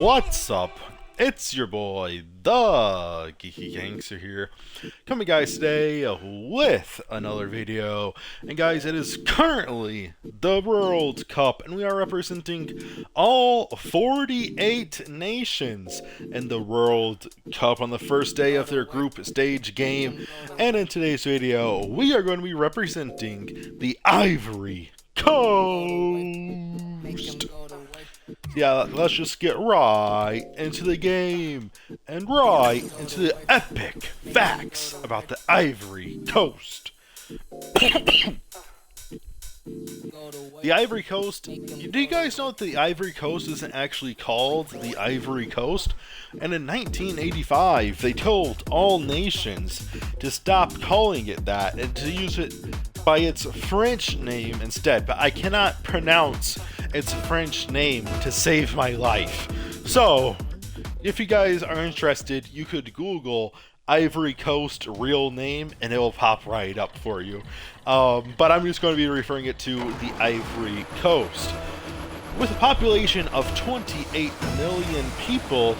What's up? It's your boy, the Geeky Gangster here, coming guys today with another video. And guys, it is currently the World Cup, and we are representing all 48 nations in the World Cup on the first day of their group stage game. And in today's video, we are going to be representing the Ivory Coast. Yeah, let's just get right into the game and right into the epic facts about the Ivory Coast. The Ivory Coast, do you guys know that the Ivory Coast isn't actually called the Ivory Coast? And in 1985, they told all nations to stop calling it that and to use it by its French name instead, but I cannot pronounce its French name to save my life. So, if you guys are interested, you could Google Ivory Coast real name and it will pop right up for you. But I'm just going to be referring it to the Ivory Coast. With a population of 28 million people,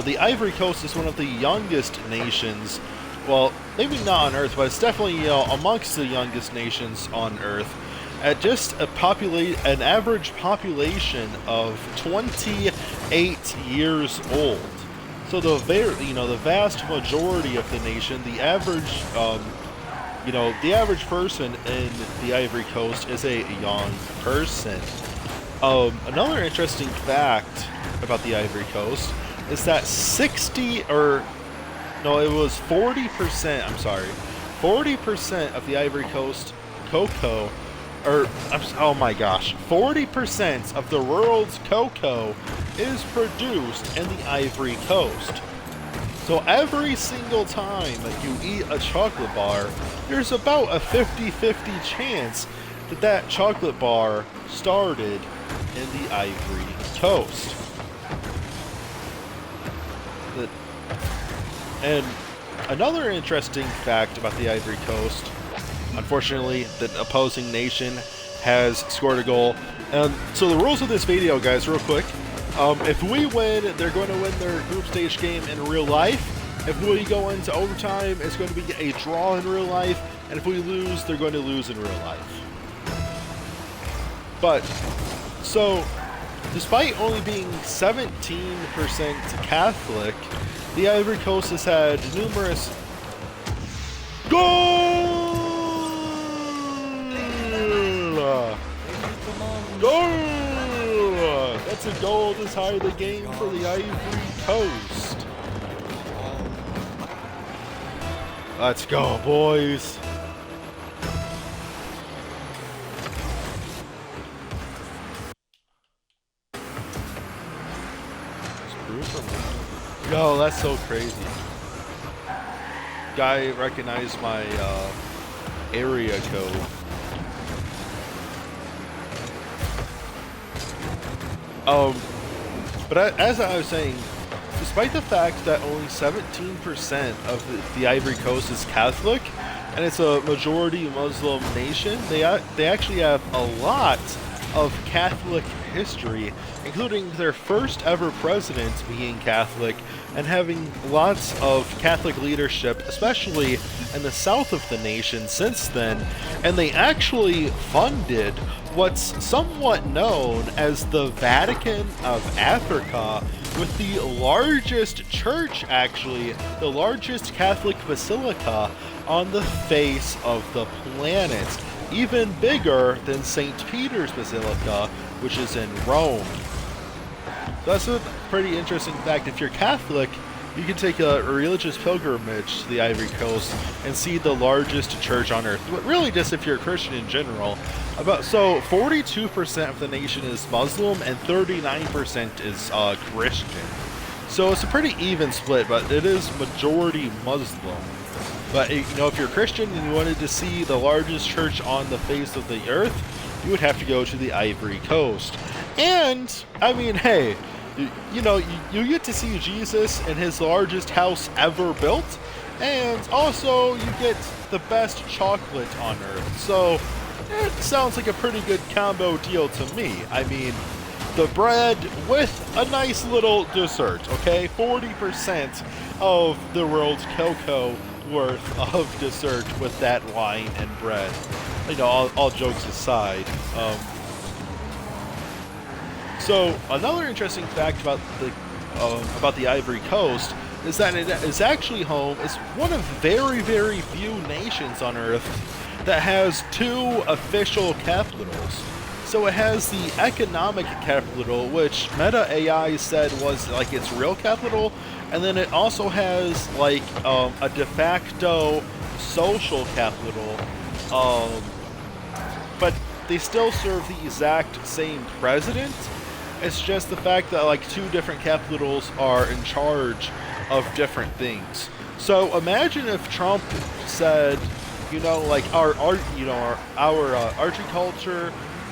the Ivory Coast is one of the youngest nations. Well, maybe not on Earth, but it's definitely amongst the youngest nations on Earth. At just an average population of 28 years old. So the vast majority of the nation, the average person in the Ivory Coast is a young person. Another interesting fact about the Ivory Coast is that 40%, I'm sorry, 40% of the Ivory Coast cocoa, oh my gosh, 40% of the world's cocoa is produced in the Ivory Coast. So every single time that you eat a chocolate bar, there's about a 50-50 chance that that chocolate bar started in the Ivory Coast. And another interesting fact about the Ivory Coast, unfortunately, the opposing nation has scored a goal. And so the rules of this video, guys, real quick. If we win, they're going to win their group stage game in real life. If we go into overtime, it's going to be a draw in real life. And if we lose, they're going to lose in real life. But, so, despite only being 17% Catholic, the Ivory Coast has had numerous goal! That's a goal to tie the game for the Ivory Coast. Let's go, boys. Yo, that's so crazy. Guy recognized my area code. But as I was saying, despite the fact that only 17% of the Ivory Coast is Catholic, and it's a majority Muslim nation, they actually have a lot of Catholic history, including their first ever president being Catholic and having lots of Catholic leadership, especially in the south of the nation since then. And they actually funded what's somewhat known as the Vatican of Africa, with the largest church, actually, the largest Catholic basilica on the face of the planet. Even bigger than St. Peter's Basilica, which is in Rome. That's a pretty interesting fact. If you're Catholic, you can take a religious pilgrimage to the Ivory Coast and see the largest church on earth. But really just if you're a Christian in general. So 42% of the nation is Muslim and 39% is Christian. So it's a pretty even split, but it is majority Muslim. But, if you're a Christian and you wanted to see the largest church on the face of the earth, you would have to go to the Ivory Coast. And, I mean, hey, you get to see Jesus in his largest house ever built, and also you get the best chocolate on earth. So, it sounds like a pretty good combo deal to me. I mean, the bread with a nice little dessert, okay? 40% of the world's cocoa worth of dessert with that wine and bread. You know, all jokes aside. So another interesting fact about the Ivory Coast is that it is actually home. It's one of very, very few nations on Earth that has 2 official capitals. So it has the economic capital, which Meta AI said was like its real capital, and then it also has like a de facto social capital, but they still serve the exact same president. It's just the fact that like 2 different capitals are in charge of different things. So imagine if Trump said, you know, like our agriculture,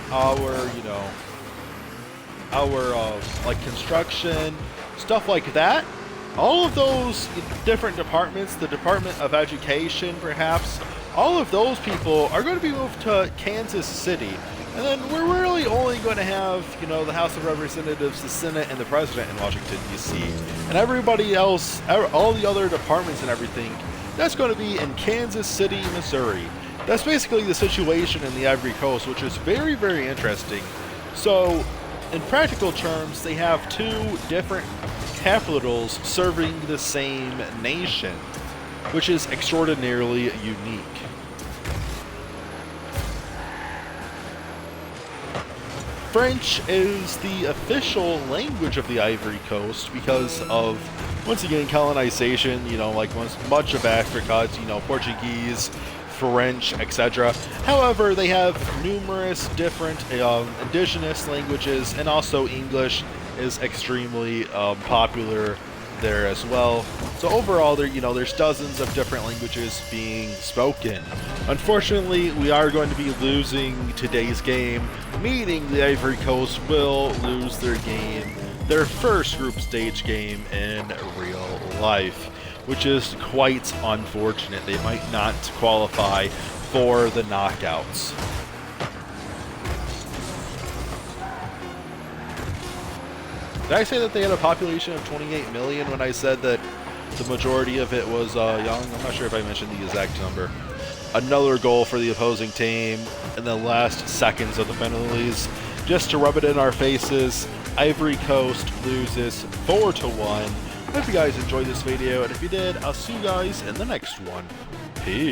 our like construction, stuff like that. All of those different departments, the Department of Education perhaps, all of those people are going to be moved to Kansas City. And then we're really only going to have, you know, the House of Representatives, the Senate, and the President in Washington, D.C. And everybody else, all the other departments and everything, that's going to be in Kansas City, Missouri. That's basically the situation in the Ivory Coast, which is very, very interesting. So, in practical terms, they have 2 different capitals serving the same nation, which is extraordinarily unique. French is the official language of the Ivory Coast because of, once again, colonization, you know, like much of Africa, you know, Portuguese, French, etc. However, they have numerous different indigenous languages, and also English is extremely popular there as well. So overall, there's dozens of different languages being spoken. Unfortunately, we are going to be losing today's game, meaning the Ivory Coast will lose their first group stage game in real life, which is quite unfortunate. They might not qualify for the knockouts. Did I say that they had a population of 28 million when I said that the majority of it was young? I'm not sure if I mentioned the exact number. Another goal for the opposing team in the last seconds of the penalties. Just to rub it in our faces, Ivory Coast loses 4-1. Hope you guys enjoyed this video, and if you did, I'll see you guys in the next one. Peace.